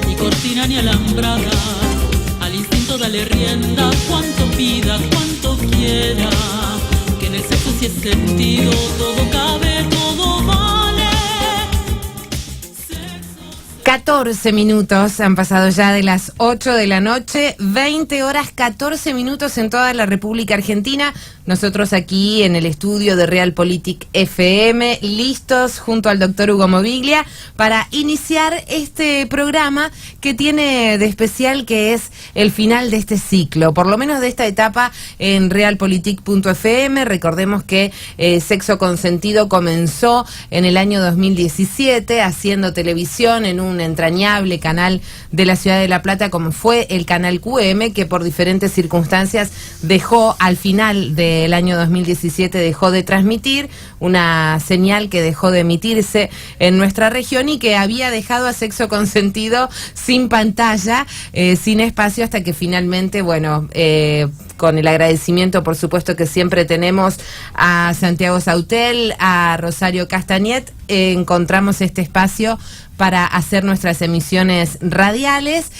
ni cortina ni alambrada. Al instinto dale rienda, cuanto pida, cuanto quiera. Que en el sexo si es sentido, todo cabe, todo vale. 14 minutos han pasado ya de las 8 de la noche, 20 horas 14 minutos en toda la República Argentina. Nosotros aquí en el estudio de Realpolitik FM, listos junto al doctor Hugo Moviglia para iniciar este programa que tiene de especial, que es el final de este ciclo, por lo menos de esta etapa en Realpolitik.fm. Recordemos que Sexo Consentido comenzó en el año 2017 haciendo televisión en un entrañable canal de la ciudad de La Plata, como fue el canal QM, que por diferentes circunstancias dejó al final del año 2017, dejó de transmitir, una señal que dejó de emitirse en nuestra región y que había dejado a Sexo Consentido sin pantalla, sin espacio, hasta que finalmente, bueno, con el agradecimiento, por supuesto, que siempre tenemos a Santiago Sautel, a Rosario Castagnet, encontramos este espacio para hacer nuestras emisiones radiales.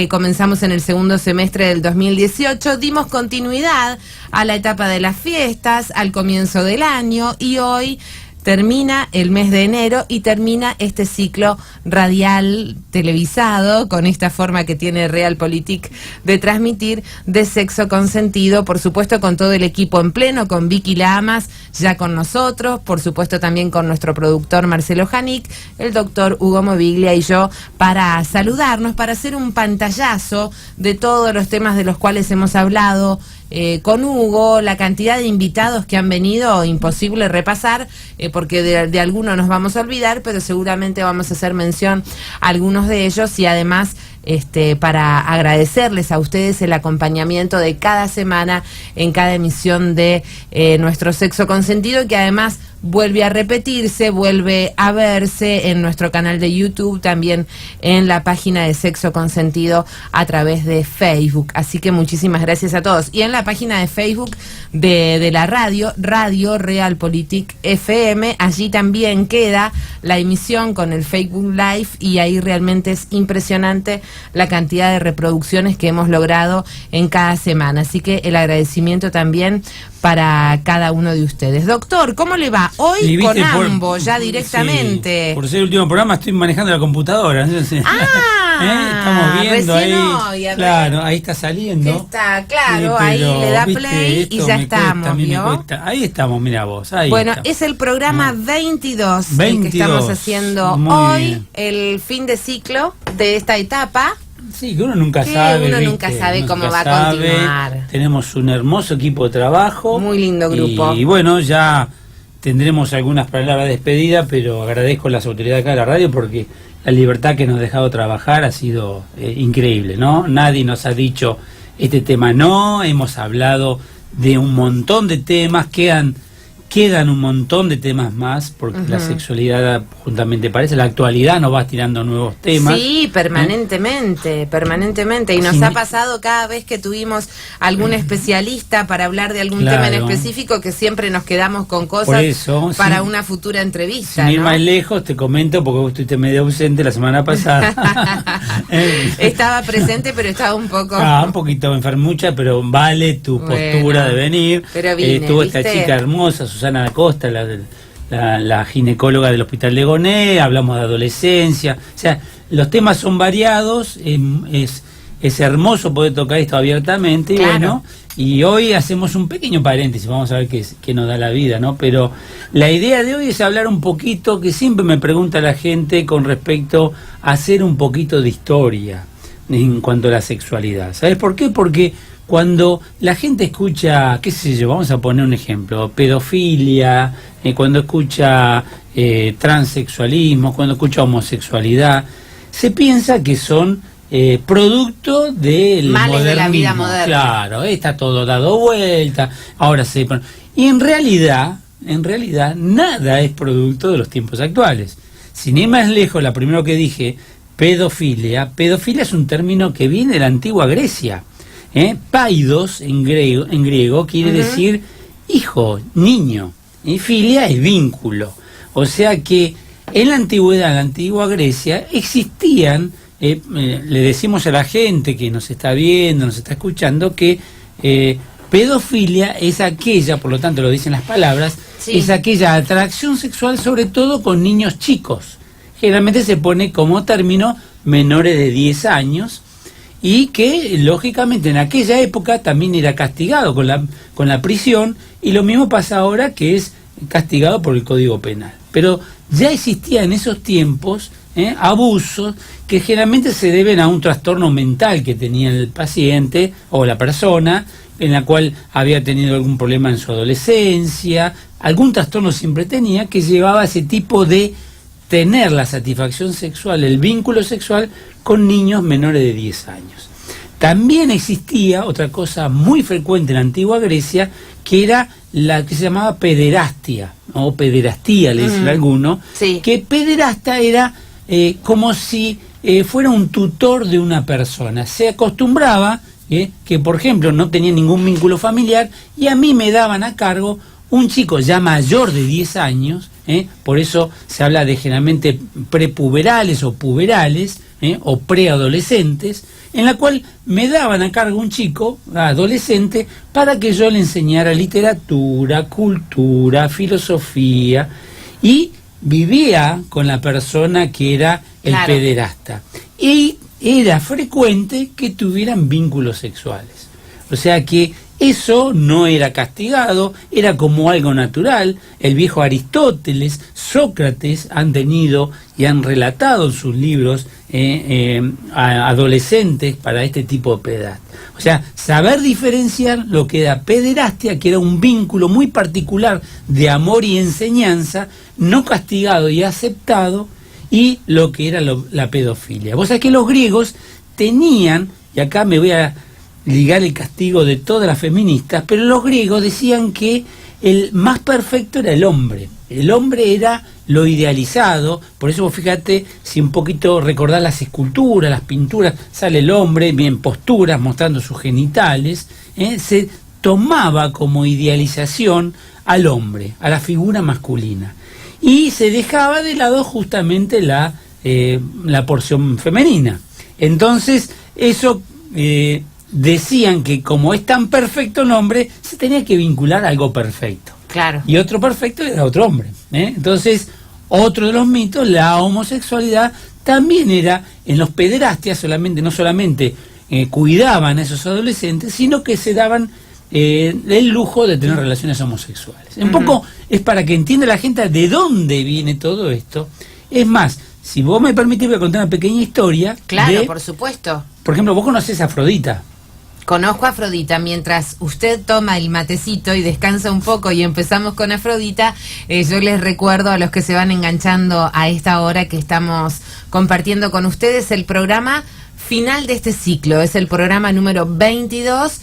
Comenzamos en el segundo semestre del 2018, dimos continuidad a la etapa de las fiestas, al comienzo del año, y hoy termina el mes de enero y termina este ciclo radial televisado con esta forma que tiene Realpolitik de transmitir de Sexo Consentido, por supuesto con todo el equipo en pleno, con Vicky Lamas ya con nosotros, por supuesto también con nuestro productor Marcelo Janik, el doctor Hugo Moviglia y yo, para saludarnos, para hacer un pantallazo de todos los temas de los cuales hemos hablado con Hugo, la cantidad de invitados que han venido, imposible repasar, porque de algunos nos vamos a olvidar, pero seguramente vamos a hacer mención a algunos de ellos, y además para agradecerles a ustedes el acompañamiento de cada semana en cada emisión de nuestro Sexo Consentido, que además vuelve a repetirse, vuelve a verse en nuestro canal de YouTube, también en la página de Sexo Consentido a través de Facebook. Así que muchísimas gracias a todos. Y en la página de Facebook de la radio Realpolitik FM, allí también queda la emisión con el Facebook Live, y ahí realmente es impresionante la cantidad de reproducciones que hemos logrado en cada semana. Así que el agradecimiento también para cada uno de ustedes. Doctor, ¿cómo le va? Hoy con ambos, ya directamente. Sí, por ser el último programa estoy manejando la computadora. Estamos viendo ahí. Claro, ahí está saliendo. Está, claro, sí, ahí le da play y ya estamos, ¿vio? Ahí estamos, mira vos. Ahí bueno, está. Es el programa 22 el que estamos haciendo hoy, bien. El fin de ciclo de esta etapa. Sí, que uno nunca sabe. Uno nunca sabe cómo va a continuar. Tenemos un hermoso equipo de trabajo. Muy lindo grupo. Y bueno, ya tendremos algunas palabras de despedida, pero agradezco a las autoridades acá de la radio porque la libertad que nos ha dejado trabajar ha sido increíble, ¿no? Nadie nos ha dicho este tema no, hemos hablado de un montón de temas, quedan un montón de temas más, porque la sexualidad juntamente parece, la actualidad nos va tirando nuevos temas. Sí, permanentemente. Y nos ha pasado cada vez que tuvimos algún especialista para hablar de algún tema en específico, que siempre nos quedamos con cosas para una futura entrevista. Sin ir más lejos, te comento, porque vos estuviste medio ausente la semana pasada. Estaba presente, pero estaba un poco... un poquito enfermucha, pero vale tu postura de venir. Pero vine, estuvo esta chica hermosa, Susana Acosta, la ginecóloga del Hospital de Goné, hablamos de adolescencia, o sea, los temas son variados, es hermoso poder tocar esto abiertamente, claro. Y bueno, y hoy hacemos un pequeño paréntesis, vamos a ver qué nos da la vida, ¿no? Pero la idea de hoy es hablar un poquito, que siempre me pregunta la gente con respecto a hacer un poquito de historia en cuanto a la sexualidad. ¿Sabes por qué? Porque cuando la gente escucha, qué sé yo, vamos a poner un ejemplo, pedofilia, cuando escucha transexualismo, cuando escucha homosexualidad, se piensa que son producto del males de la vida moderna. Claro, está todo dado vuelta, ahora y en realidad nada es producto de los tiempos actuales. Sin ir más lejos, la primero que dije, pedofilia es un término que viene de la antigua Grecia. Paidos en griego quiere decir hijo, niño, y filia es vínculo. O sea que en la antigüedad, en la antigua Grecia, existían, le decimos a la gente que nos está viendo, nos está escuchando, que pedofilia es aquella, por lo tanto lo dicen las palabras, sí, es aquella atracción sexual sobre todo con niños chicos. Generalmente se pone como término menores de 10 años y que lógicamente en aquella época también era castigado con la prisión, y lo mismo pasa ahora, que es castigado por el Código Penal. Pero ya existía en esos tiempos abusos que generalmente se deben a un trastorno mental que tenía el paciente o la persona, en la cual había tenido algún problema en su adolescencia, algún trastorno siempre tenía, que llevaba a ese tipo de tener la satisfacción sexual, el vínculo sexual con niños menores de 10 años. También existía otra cosa muy frecuente en la antigua Grecia, que era la que se llamaba pederastia, o pederastía, le dicen algunos, sí, que pederasta era como si fuera un tutor de una persona. Se acostumbraba que, por ejemplo, no tenía ningún vínculo familiar y a mí me daban a cargo un chico ya mayor de 10 años, por eso se habla de generalmente prepuberales o puberales, o preadolescentes, en la cual me daban a cargo un chico adolescente para que yo le enseñara literatura, cultura, filosofía, y vivía con la persona que era el claro, pederasta. Y era frecuente que tuvieran vínculos sexuales. O sea que eso no era castigado, era como algo natural. El viejo Aristóteles, Sócrates han tenido y han relatado en sus libros a adolescentes para este tipo de pederastia. O sea, saber diferenciar lo que era pederastia, que era un vínculo muy particular de amor y enseñanza, no castigado y aceptado, y lo que era la pedofilia. Vos sabés que los griegos tenían, y acá me voy a ligar el castigo de todas las feministas, pero los griegos decían que el más perfecto era el hombre. El hombre era lo idealizado, por eso vos fíjate, si un poquito recordás las esculturas, las pinturas, sale el hombre bien posturas, mostrando sus genitales, se tomaba como idealización al hombre, a la figura masculina, y se dejaba de lado justamente la porción femenina. Entonces, eso decían que como es tan perfecto el hombre, se tenía que vincular a algo perfecto. claro, Y otro perfecto era otro hombre. Entonces, otro de los mitos, la homosexualidad, también era en los pederastias, no solamente cuidaban a esos adolescentes, sino que se daban el lujo de tener relaciones homosexuales. Un poco es para que entienda la gente de dónde viene todo esto. Es más, si vos me permitís, voy a contar una pequeña historia. claro, por supuesto. Por ejemplo, vos conocés a Afrodita. Conozco a Afrodita. Mientras usted toma el matecito y descansa un poco y empezamos con Afrodita, yo les recuerdo a los que se van enganchando a esta hora que estamos compartiendo con ustedes el programa final de este ciclo. Es el programa número 22.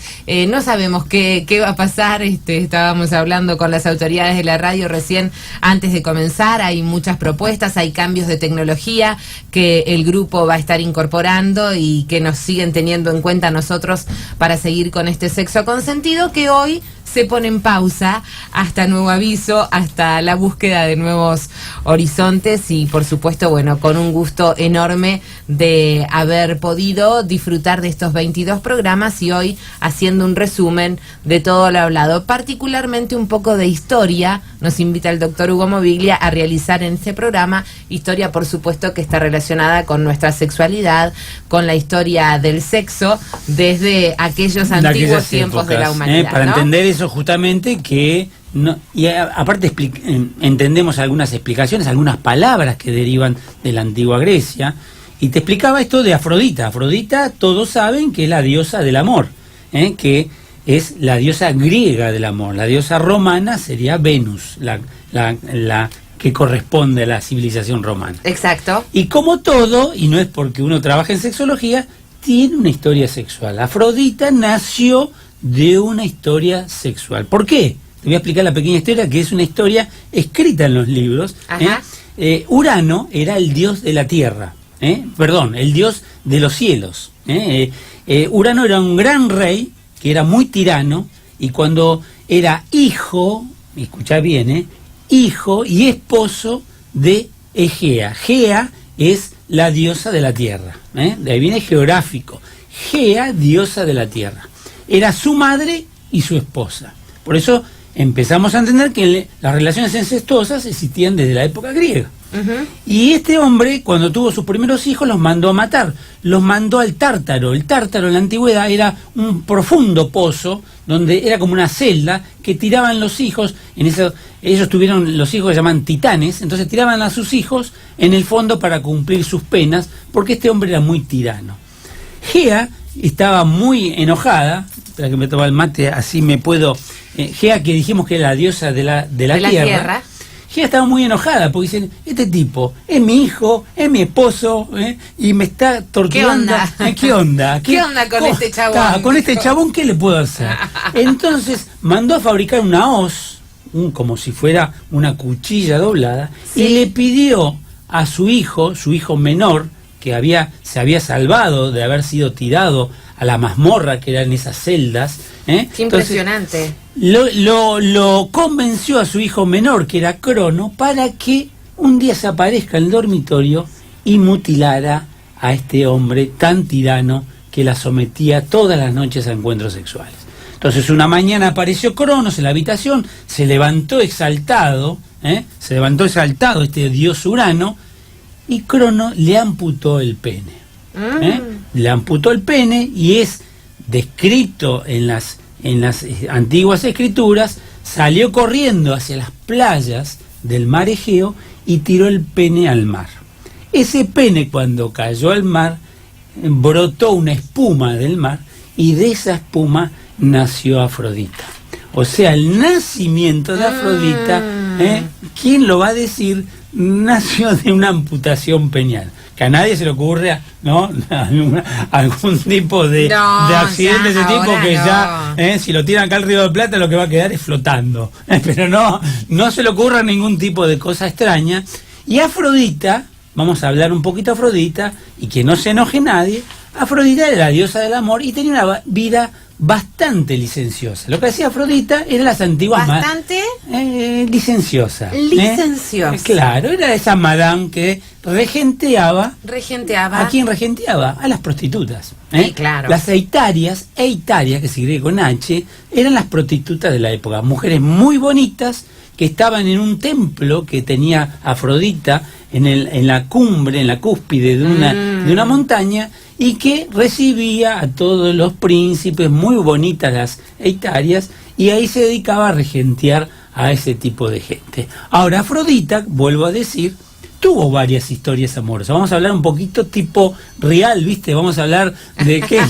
No sabemos qué va a pasar. Estábamos hablando con las autoridades de la radio recién antes de comenzar. Hay muchas propuestas, hay cambios de tecnología que el grupo va a estar incorporando y que nos siguen teniendo en cuenta nosotros para seguir con este sexo consentido, que hoy se pone en pausa hasta nuevo aviso, hasta la búsqueda de nuevos horizontes, y por supuesto, bueno, con un gusto enorme de haber podido disfrutar de estos 22 programas y hoy haciendo un resumen de todo lo hablado, particularmente un poco de historia. Nos invita el doctor Hugo Moviglia a realizar en este programa historia, por supuesto, que está relacionada con nuestra sexualidad, con la historia del sexo desde aquellos antiguos tiempos de la humanidad, para ¿no? entender eso justamente, que no, y aparte entendemos algunas explicaciones, algunas palabras que derivan de la antigua Grecia, y te explicaba esto de Afrodita. Afrodita, todos saben que es la diosa del amor, que es la diosa griega del amor. La diosa romana sería Venus, la que corresponde a la civilización romana. Exacto. Y como todo, y no es porque uno trabaja en sexología, tiene una historia sexual. Afrodita nació de una historia sexual. ¿Por qué? Te voy a explicar la pequeña historia, que es una historia escrita en los libros. Urano era el dios de la tierra, el dios de los cielos. Urano era un gran rey que era muy tirano, y cuando era hijo, escuchá bien, hijo y esposo de Egea. Gea es la diosa de la tierra, de ahí viene geográfico. Gea, diosa de la tierra. Era su madre y su esposa. Por eso empezamos a entender que las relaciones incestuosas existían desde la época griega. Y este hombre, cuando tuvo sus primeros hijos, los mandó a matar. Los mandó al Tártaro. El Tártaro en la antigüedad era un profundo pozo donde era como una celda que tiraban los hijos. Ellos tuvieron los hijos que llaman titanes, entonces tiraban a sus hijos en el fondo para cumplir sus penas, porque este hombre era muy tirano. Gea estaba muy enojada. Espera que me toma el mate, así me puedo... Gea, que dijimos que era la diosa de la tierra. Gea estaba muy enojada porque dicen, este tipo es mi hijo, es mi esposo, y me está torturando. ¿Qué onda? ¿Qué onda con este chabón? Con este chabón, ¿qué le puedo hacer? Entonces mandó a fabricar una hoz, como si fuera una cuchilla doblada, sí, y le pidió a su hijo menor, que se había salvado de haber sido tirado a la mazmorra que eran esas celdas. Qué impresionante. Entonces, lo convenció a su hijo menor, que era Crono, para que un día se aparezca en el dormitorio y mutilara a este hombre tan tirano que la sometía todas las noches a encuentros sexuales. Entonces una mañana apareció Cronos en la habitación, se levantó exaltado este dios Urano, y Crono le amputó el pene. Le amputó el pene, y es descrito en las antiguas escrituras. Salió corriendo hacia las playas del mar Egeo y tiró el pene al mar. Ese pene, cuando cayó al mar, brotó una espuma del mar, y de esa espuma nació Afrodita. O sea, el nacimiento de Afrodita, ¿quién lo va a decir? Nació de una amputación penial. Que a nadie se le ocurre, ¿no? algún tipo de accidente de ese tipo que ya, si lo tiran acá al Río de Plata, lo que va a quedar es flotando. Pero no se le ocurra ningún tipo de cosa extraña. Y Afrodita, vamos a hablar un poquito de Afrodita, y que no se enoje nadie. Afrodita era la diosa del amor y tenía una vida bastante licenciosa. Lo que hacía Afrodita era las antiguas... ¿Bastante? Licenciosa. Licenciosa. Claro, era esa madame que regenteaba. ¿A quién regenteaba? A las prostitutas. Sí, claro. Las eitarias, que se escribe con H, eran las prostitutas de la época. Mujeres muy bonitas que estaban en un templo que tenía Afrodita en la cumbre, en la cúspide de una montaña, y que recibía a todos los príncipes, muy bonitas las eitarias, y ahí se dedicaba a regentear a ese tipo de gente. Ahora, Afrodita, vuelvo a decir, tuvo varias historias amorosas. Vamos a hablar un poquito tipo real, ¿viste? Vamos a hablar de qué...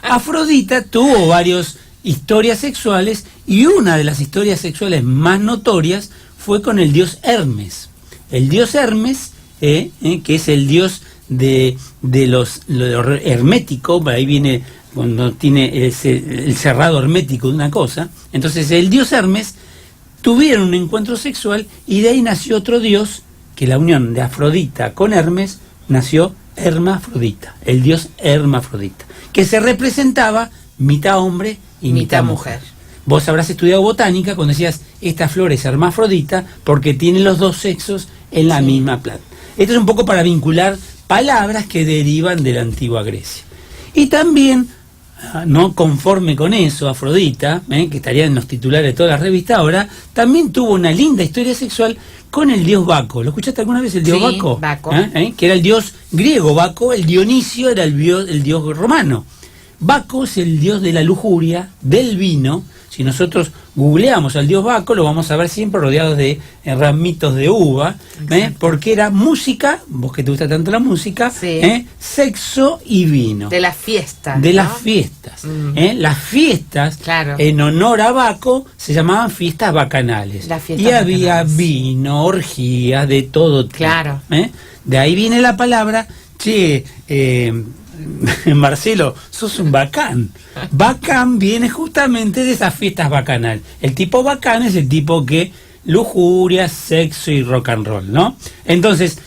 Afrodita tuvo varias historias sexuales, y una de las historias sexuales más notorias fue con el dios Hermes. El dios Hermes, que es el dios de lo hermético, ahí viene cuando tiene el cerrado hermético de una cosa. Entonces el dios Hermes tuvieron un encuentro sexual, y de ahí nació otro dios, que la unión de Afrodita con Hermes nació Hermafrodita, el dios Hermafrodita, que se representaba mitad hombre y mitad mujer. Vos habrás estudiado botánica cuando decías, esta flor es hermafrodita porque tiene los dos sexos en la misma planta. Esto es un poco para vincular palabras que derivan de la antigua Grecia. Y también, no conforme con eso, Afrodita, que estaría en los titulares de todas las revistas ahora, también tuvo una linda historia sexual con el dios Baco. ¿Lo escuchaste alguna vez, el dios Baco? Baco. Que era el dios griego. Baco, el Dionisio, era el dios romano. Baco es el dios de la lujuria, del vino. Si nosotros googleamos al dios Baco, lo vamos a ver siempre rodeado de ramitos de uva, porque era música, vos que te gusta tanto la música, sexo y vino. De las fiestas. De las fiestas. Las fiestas, claro, en honor a Baco, se llamaban fiestas bacanales. Y había vino, orgías de todo tipo. Claro. De ahí viene la palabra, Marcelo, sos un bacán. Bacán viene justamente de esas fiestas bacanales. El tipo bacán es el tipo que lujuria, sexo y rock and roll, ¿no? Entonces,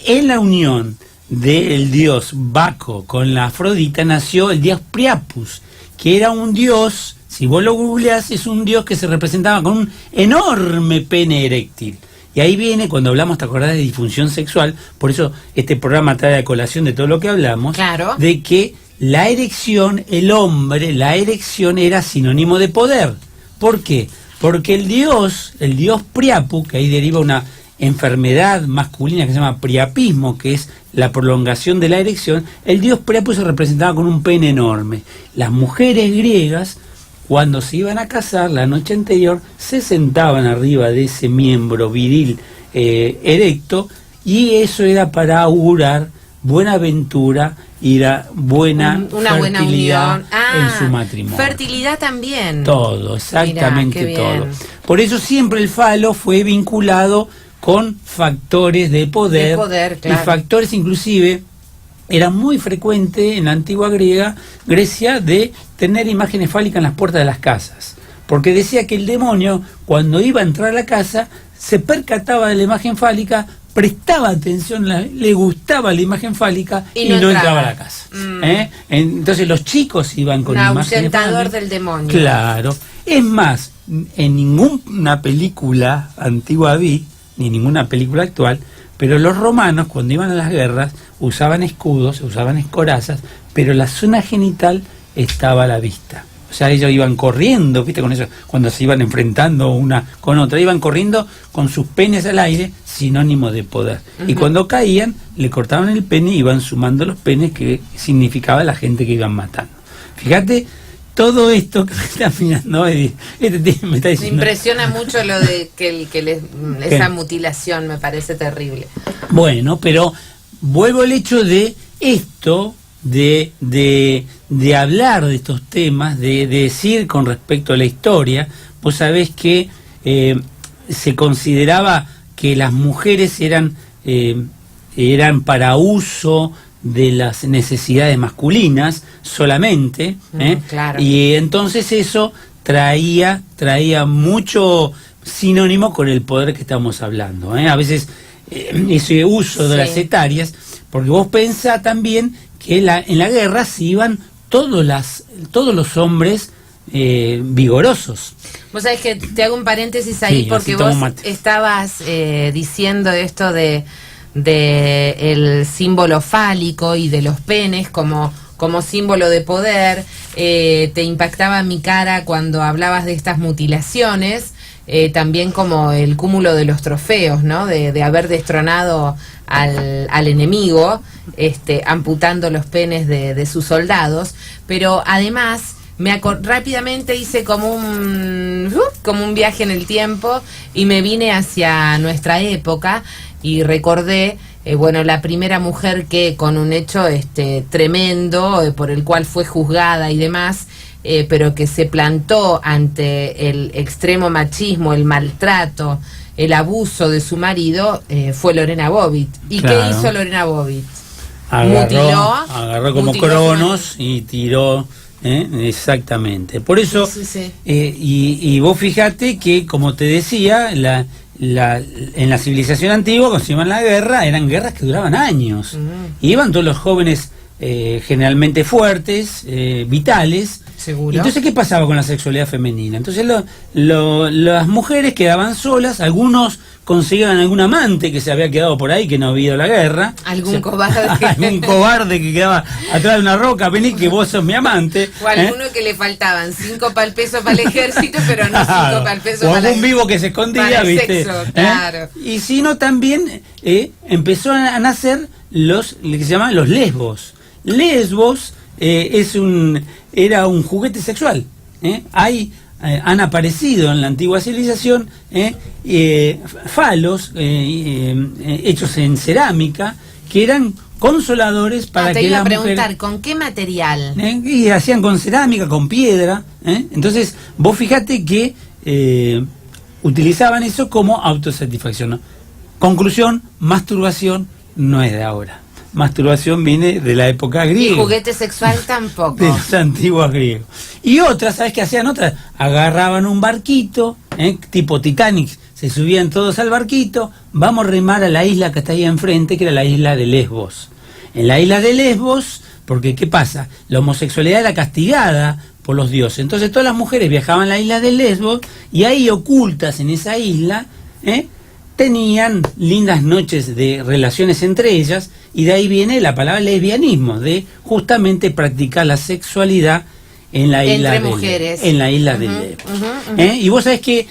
en la unión del dios Baco con la Afrodita nació el dios Priapus, que era un dios, si vos lo googleás, es un dios que se representaba con un enorme pene eréctil. Y ahí viene, cuando hablamos, ¿te acordás de disfunción sexual? Por eso este programa trae a colación de todo lo que hablamos, Claro. de que la erección, el hombre, la erección era sinónimo de poder. ¿Por qué? Porque el dios Priapu, que ahí deriva una enfermedad masculina que se llama priapismo, que es la prolongación de la erección, el dios Priapu se representaba con un pene enorme. Las mujeres griegas, cuando se iban a casar la noche anterior, se sentaban arriba de ese miembro viril erecto, y eso era para augurar buena aventura y una buena fertilidad unión en su matrimonio. Fertilidad también. Todo, exactamente. Mirá, qué todo. bien. Por eso siempre el falo fue vinculado con factores de poder, claro. y factores inclusive. Era muy frecuente en la antigua Grecia de tener imágenes fálicas en las puertas de las casas, porque decía que el demonio, cuando iba a entrar a la casa, se percataba de la imagen fálica, prestaba atención, le gustaba la imagen fálica y no entraba a la casa. Entonces los chicos iban con imágenes fálicas. Un ahuyentador del demonio. Claro. Es más, en ninguna película antigua vi, ni ninguna película actual, pero los romanos, cuando iban a las guerras, usaban escudos, usaban escorazas, pero la zona genital estaba a la vista. O sea, ellos iban corriendo, ¿viste? Con eso, cuando se iban enfrentando una con otra, iban corriendo con sus penes al aire, sinónimo de poder. Y cuando caían, le cortaban el pene y iban sumando los penes, que significaba la gente que iban matando. Fíjate, todo esto que me está mirando, me está diciendo. Me impresiona mucho lo de esa mutilación, me parece terrible. Bueno, pero vuelvo al hecho de esto, de hablar de estos temas, de decir con respecto a la historia. Vos sabés que se consideraba que las mujeres eran para uso de las necesidades masculinas solamente, claro. Y entonces eso traía mucho sinónimo con el poder que estamos hablando, A veces ese uso de las etarias, porque vos pensás también que en la guerra se iban todos los hombres vigorosos. Vos sabés que te hago un paréntesis ahí, porque vos estabas diciendo esto de el símbolo fálico y de los penes como símbolo de poder. Te impactaba mi cara cuando hablabas de estas mutilaciones, también como el cúmulo de los trofeos, ¿no? De haber destronado al enemigo, amputando los penes de sus soldados. Pero además rápidamente hice como un viaje en el tiempo y me vine hacia nuestra época y recordé la primera mujer que, con un hecho tremendo, por el cual fue juzgada y demás, pero que se plantó ante el extremo machismo, el maltrato, el abuso de su marido, fue Lorena Bobbitt. ¿Y qué hizo Lorena Bobbitt? Agarró como Cronos y tiró. Exactamente. Por eso, y vos fíjate que, como te decía, en la civilización antigua, cuando se iban a la guerra, eran guerras que duraban años. Y iban todos los jóvenes generalmente fuertes, vitales. Seguro. Entonces, ¿qué pasaba con la sexualidad femenina? Entonces las mujeres quedaban solas, algunos conseguían algún amante que se había quedado por ahí, que no había ido a la guerra. Algún cobarde. Algún cobarde que quedaba atrás de una roca, vení que vos sos mi amante. O alguno que le faltaban 5 pal peso para el ejército, pero no 5 pal peso o para algún vivo que se escondía, para el ¿viste? sexo, claro. Y si no, también empezó a nacer lo que se llaman los lesbos. Lesbos era un juguete sexual. Han aparecido en la antigua civilización falos hechos en cerámica, que eran consoladores para que te iba la a preguntar, mujer, ¿con qué material? Y hacían con cerámica, con piedra. Entonces, vos fíjate que utilizaban eso como autosatisfacción, ¿no? Conclusión: masturbación no es de ahora. Masturbación viene de la época griega. Y juguete sexual tampoco. De los antiguos griegos. Y otras, ¿sabes qué hacían otras? Agarraban un barquito, tipo Titanic, se subían todos al barquito, vamos a remar a la isla que está ahí enfrente, que era la isla de Lesbos. En la isla de Lesbos, porque ¿qué pasa? La homosexualidad era castigada por los dioses. Entonces todas las mujeres viajaban a la isla de Lesbos y ahí, ocultas en esa isla, tenían lindas noches de relaciones entre ellas, y de ahí viene la palabra lesbianismo, de justamente practicar la sexualidad en la isla entre mujeres. En la isla de Lesbos. Y vos sabés que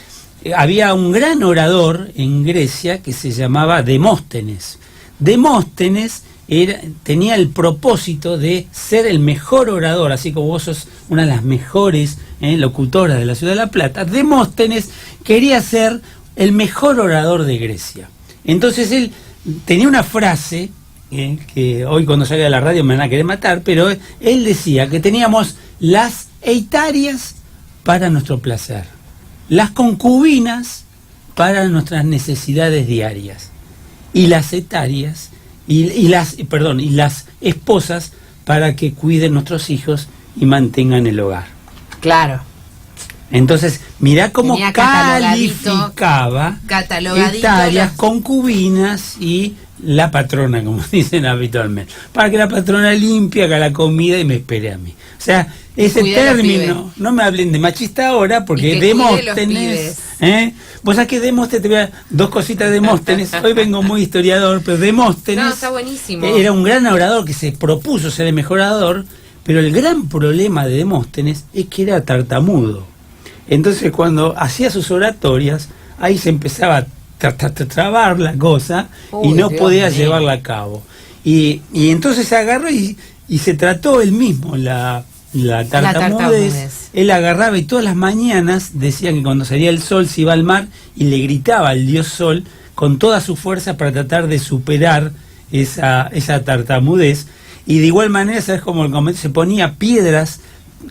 había un gran orador en Grecia que se llamaba Demóstenes. Demóstenes tenía el propósito de ser el mejor orador, así como vos sos una de las mejores locutoras de la ciudad de La Plata. Demóstenes quería ser el mejor orador de Grecia. Entonces él tenía una frase que hoy cuando salga de la radio me van a querer matar, pero él decía que teníamos las eitarias para nuestro placer, las concubinas para nuestras necesidades diarias, y las etarias y las esposas para que cuiden nuestros hijos y mantengan el hogar. Claro. Entonces, mirá cómo Tenía calificaba etarias, concubinas y la patrona, como dicen habitualmente, para que la patrona limpie, haga la comida y me espere a mí. O sea, ese término, no me hablen de machista ahora, porque Demóstenes, vos sabés que Demóstenes, te voy a dos cositas de Demóstenes, hoy vengo muy historiador, pero Demóstenes está buenísimo. Era un gran orador que se propuso ser el mejor orador, pero el gran problema de Demóstenes es que era tartamudo. Entonces cuando hacía sus oratorias, ahí se empezaba a trabar la cosa y no podía llevarla a cabo. Y entonces se agarró y se trató él mismo la tartamudez. Él agarraba y todas las mañanas decía que cuando salía el sol se iba al mar y le gritaba al dios sol con toda su fuerza para tratar de superar esa tartamudez. Y de igual manera, ¿sabes cómo? Se ponía piedras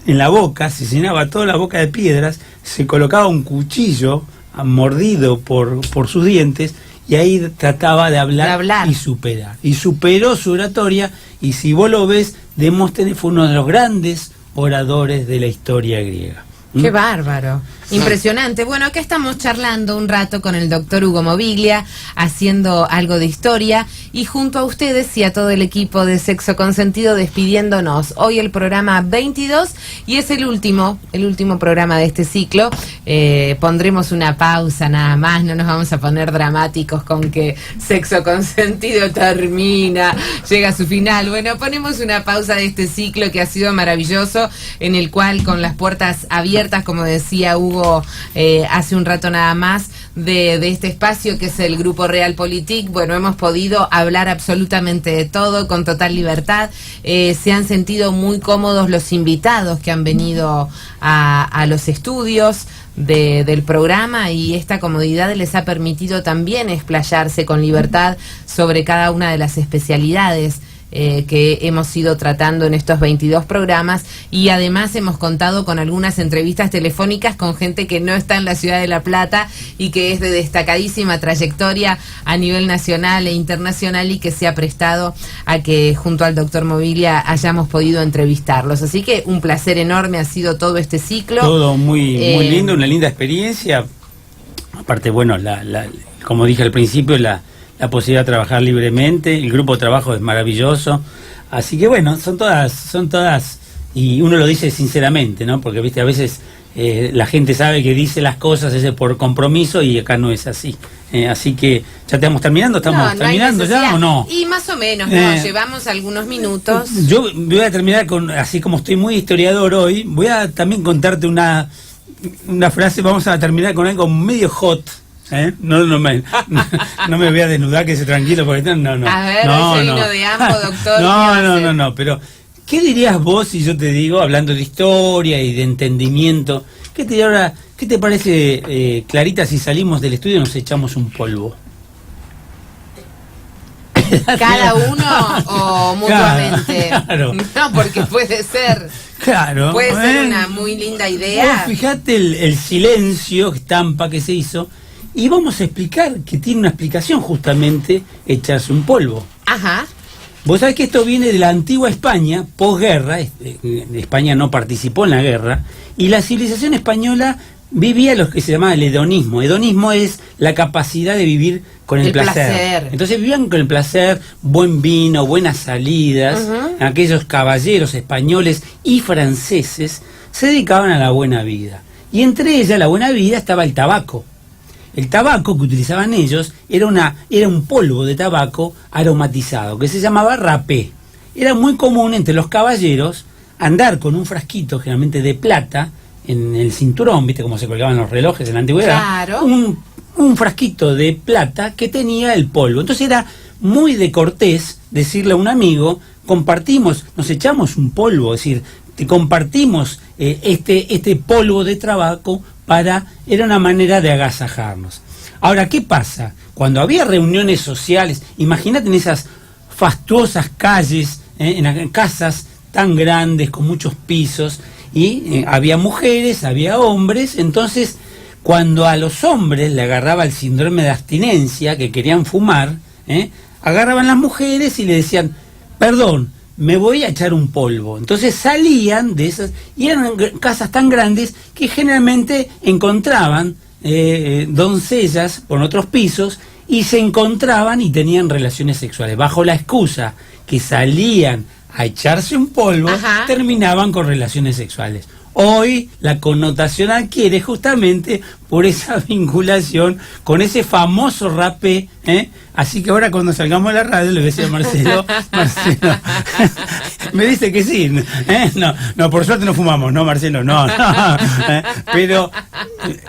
en la boca, se llenaba toda la boca de piedras, se colocaba un cuchillo mordido por sus dientes, y ahí trataba de hablar y superar. Y superó su oratoria, y si vos lo ves, Demóstenes fue uno de los grandes oradores de la historia griega. ¡Qué bárbaro! Impresionante. Bueno, acá estamos charlando un rato con el doctor Hugo Moviglia, haciendo algo de historia, y junto a ustedes y a todo el equipo de Sexo Consentido despidiéndonos. Hoy el programa 22 y es el último programa de este ciclo. Pondremos una pausa nada más, no nos vamos a poner dramáticos con que Sexo Consentido termina, llega a su final. Bueno, ponemos una pausa de este ciclo que ha sido maravilloso, en el cual con las puertas abiertas, como decía Hugo hace un rato nada más, de este espacio que es el Grupo Realpolitik. Bueno, hemos podido hablar absolutamente de todo con total libertad. Se han sentido muy cómodos los invitados que han venido a los estudios del programa, y esta comodidad les ha permitido también explayarse con libertad sobre cada una de las especialidades que hemos ido tratando en estos 22 programas, y además hemos contado con algunas entrevistas telefónicas con gente que no está en la ciudad de La Plata y que es de destacadísima trayectoria a nivel nacional e internacional, y que se ha prestado a que junto al doctor Moviglia hayamos podido entrevistarlos. Así que un placer enorme ha sido todo este ciclo. Todo muy lindo, una linda experiencia. Aparte, bueno, como dije al principio, la posibilidad de trabajar libremente, el grupo de trabajo es maravilloso, así que bueno, son todas, y uno lo dice sinceramente, ¿no? Porque viste, a veces la gente sabe que dice las cosas por compromiso, y acá no es así. Así que ya estamos terminando, ¿estamos terminando ya o no? Y más o menos, no, llevamos algunos minutos. Yo voy a terminar así como estoy muy historiador hoy, voy a también contarte una frase, vamos a terminar con algo medio hot. No me voy a desnudar, que se tranquilo, porque no. A ver, ese vino de ambos, doctor. No, pero ¿qué dirías vos si yo te digo, hablando de historia y de entendimiento, qué te parece, Clarita, si salimos del estudio y nos echamos un polvo? ¿Cada uno o mutuamente? Claro. No, porque puede ser. Claro. Puede ser una muy linda idea. Fíjate el silencio, estampa que se hizo. Y vamos a explicar que tiene una explicación, justamente, echarse un polvo. Ajá. Vos sabés que esto viene de la antigua España, posguerra. España no participó en la guerra, y la civilización española vivía lo que se llamaba el hedonismo. Hedonismo es la capacidad de vivir con el placer. Entonces vivían con el placer, buen vino, buenas salidas. Aquellos caballeros españoles y franceses se dedicaban a la buena vida. Y entre ellas, la buena vida, estaba el tabaco. el tabaco que utilizaban ellos era un polvo de tabaco aromatizado que se llamaba rapé. Era muy común entre los caballeros andar con un frasquito, generalmente de plata, en el cinturón, ¿viste cómo se colgaban los relojes en la antigüedad? Claro. Un frasquito de plata que tenía el polvo. Entonces era muy de cortés decirle a un amigo, compartimos, nos echamos un polvo, es decir, te compartimos este polvo de tabaco era una manera de agasajarnos. Ahora, ¿qué pasa? Cuando había reuniones sociales, imagínate en esas fastuosas calles, en casas tan grandes, con muchos pisos, y había mujeres, había hombres, entonces cuando a los hombres le agarraba el síndrome de abstinencia, que querían fumar, agarraban las mujeres y le decían, perdón, me voy a echar un polvo. Entonces salían de esas, y eran casas tan grandes que generalmente encontraban doncellas por otros pisos, y se encontraban y tenían relaciones sexuales. Bajo la excusa que salían a echarse un polvo, ajá, terminaban con relaciones sexuales. Hoy la connotación adquiere justamente por esa vinculación con ese famoso rapé, Así que ahora cuando salgamos a la radio le decía a Marcelo, me dice que sí, no, por suerte no fumamos, no, Marcelo, no, pero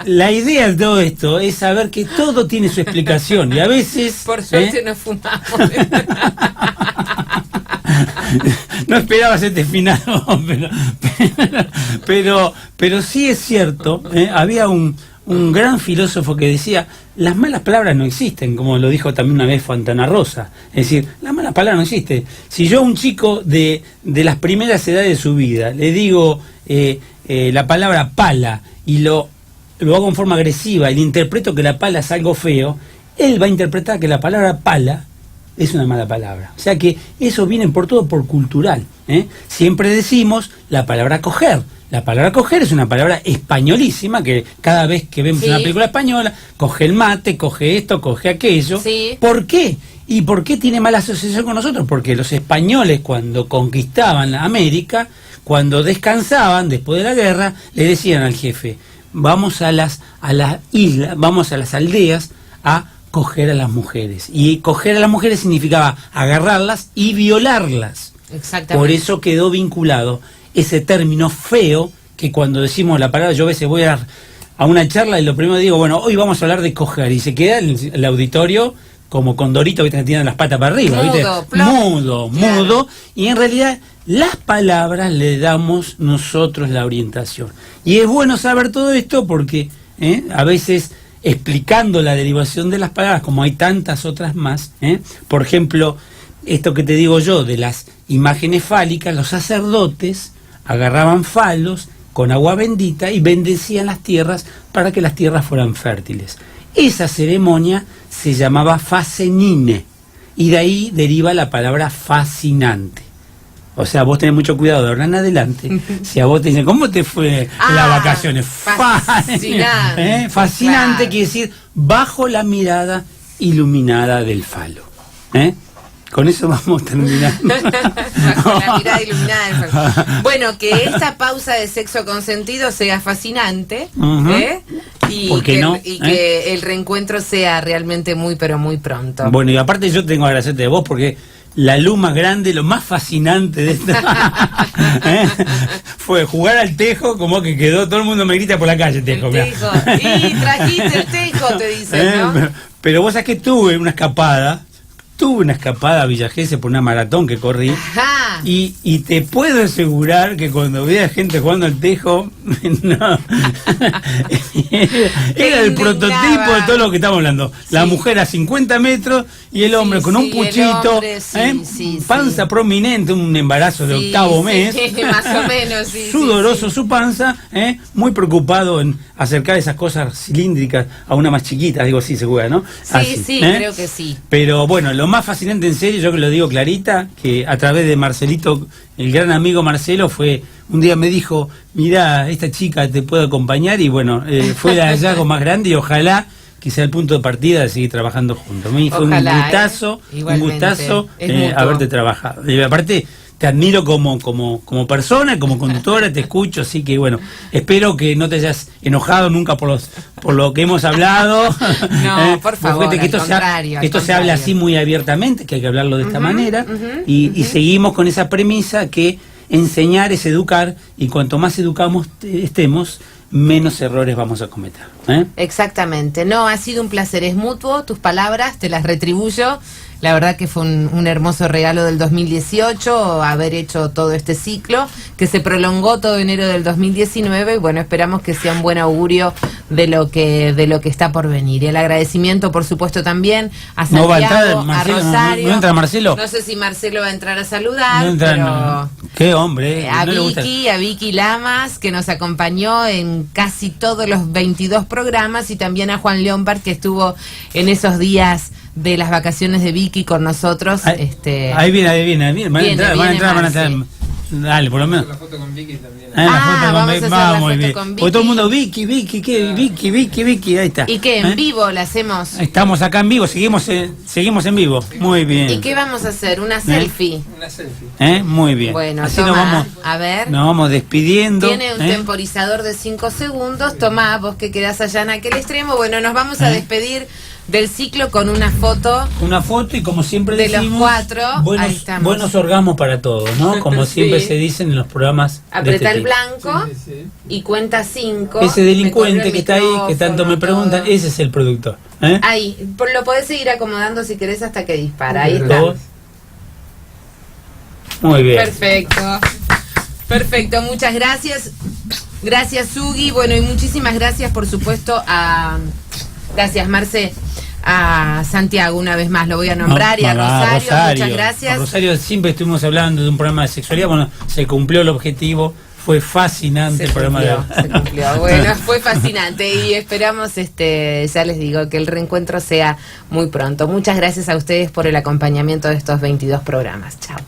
la idea de todo esto es saber que todo tiene su explicación y a veces... Por suerte no fumamos. No esperabas este final, pero sí es cierto, había un gran filósofo que decía, las malas palabras no existen, como lo dijo también una vez Fontana Rosa. Es decir, las malas palabras no existen. Si yo a un chico de las primeras edades de su vida le digo la palabra pala y lo hago en forma agresiva y le interpreto que la pala es algo feo, él va a interpretar que la palabra pala es una mala palabra. O sea que eso viene por cultural. Siempre decimos la palabra coger. La palabra coger es una palabra españolísima que cada vez que vemos una película española, coge el mate, coge esto, coge aquello. Sí. ¿Por qué? ¿Y por qué tiene mala asociación con nosotros? Porque los españoles, cuando conquistaban América, cuando descansaban después de la guerra, le decían al jefe, vamos a las islas, vamos a las aldeas a coger a las mujeres. Y coger a las mujeres significaba agarrarlas y violarlas. Exactamente. Por eso quedó vinculado ese término feo que cuando decimos la palabra, yo a veces voy a una charla y lo primero digo, bueno, hoy vamos a hablar de coger, y se queda el auditorio como condorito, ¿viste? Que tienen las patas para arriba, ¿viste? Mudo, y en realidad las palabras le damos nosotros la orientación. Y es bueno saber todo esto porque a veces explicando la derivación de las palabras, como hay tantas otras más, por ejemplo, esto que te digo yo de las imágenes fálicas, los sacerdotes agarraban falos con agua bendita y bendecían las tierras para que las tierras fueran fértiles. Esa ceremonia se llamaba facenine y de ahí deriva la palabra fascinante. O sea, vos tenés mucho cuidado de ahora en adelante. Si a vos te dicen, ¿cómo te fue las vacaciones? Fascinante. Fascinante, claro. Quiere decir bajo la mirada iluminada del falo. Con eso vamos terminando. Bajo la mirada iluminada del falo. Bueno, que esta pausa de sexo consentido sea fascinante. Y que el reencuentro sea realmente muy, pero muy pronto. Bueno, y aparte yo tengo que agradecerte de vos porque la luz más grande, lo más fascinante de esta fue jugar al tejo, como que quedó, todo el mundo me grita por la calle, tejo. Y trajiste el tejo, te dicen, ¿no? Pero vos sabés que tuve una escapada a Villa Gesell por una maratón que corrí. Y te puedo asegurar que cuando veía gente jugando al tejo, no, era el prototipo de todo lo que estamos hablando. La mujer a 50 metros y el hombre con un puchito, panza prominente, un embarazo de octavo mes, más o menos, sudoroso su panza, muy preocupado en acercar esas cosas cilíndricas a una más chiquita, digo, sí se juega, ¿no? Creo que sí. Pero bueno, lo más fascinante en serio, yo que lo digo clarita, que a través de Marcelito, el gran amigo Marcelo, un día me dijo, mirá, esta chica te puede acompañar, y bueno, fue el hallazgo más grande y ojalá que sea el punto de partida de seguir trabajando juntos. A mí fue un gustazo haberte trabajado. Y aparte, te admiro como persona, como conductora, te escucho, así que bueno, espero que no te hayas enojado nunca por lo que hemos hablado. No, por favor, que esto se habla así muy abiertamente, que hay que hablarlo de esta manera, y seguimos con esa premisa que enseñar es educar, y cuanto más educamos estemos, menos errores vamos a cometer. Exactamente. No, ha sido un placer, es mutuo, tus palabras, te las retribuyo. La verdad que fue un hermoso regalo del 2018 haber hecho todo este ciclo, que se prolongó todo enero del 2019, y bueno, esperamos que sea un buen augurio de lo que está por venir. Y el agradecimiento, por supuesto, también a Santiago, no va a entrar Marcelo, a Rosario. No entra Marcelo. No sé si Marcelo va a entrar a saludar, No entra, pero no. Qué hombre. a no le gusta. Vicky Lamas, que nos acompañó en casi todos los 22 programas, y también a Juan Leompard, que estuvo en esos días de las vacaciones de Vicky con nosotros. Ahí viene. Van a entrar. Dale, por lo menos. La foto con Vicky también. vamos a hacer la foto con Vicky. Porque todo el mundo, Vicky, ahí está. ¿Y qué? ¿En vivo la hacemos? Estamos acá en vivo, seguimos en vivo. Muy bien. ¿Y qué vamos a hacer? ¿Una selfie? Una selfie. Muy bien. Bueno, así toma, a ver. Nos vamos despidiendo. Tiene un temporizador de 5 segundos. Tomá, vos que quedás allá en aquel extremo. Bueno, nos vamos a despedir del ciclo con una foto. Una foto, y como siempre de decimos, los 4. Ahí estamos. buenos orgasmos para todos, ¿no? Como siempre se dicen en los programas. Apretá de el blanco y cuenta 5. Ese delincuente que está ahí, que tanto me preguntan, ese es el productor. Ahí, lo podés seguir acomodando si querés hasta que dispara. Ahí está. Muy bien. Perfecto, muchas gracias. Gracias, Sugi. Bueno, y muchísimas gracias, por supuesto, gracias, Marce, a Santiago, una vez más lo voy a nombrar, y a Rosario, muchas gracias. A Rosario siempre estuvimos hablando de un programa de sexualidad, bueno, se cumplió el objetivo, fue fascinante el programa se cumplió. Bueno, fue fascinante, y esperamos, ya les digo, que el reencuentro sea muy pronto. Muchas gracias a ustedes por el acompañamiento de estos 22 programas. Chao.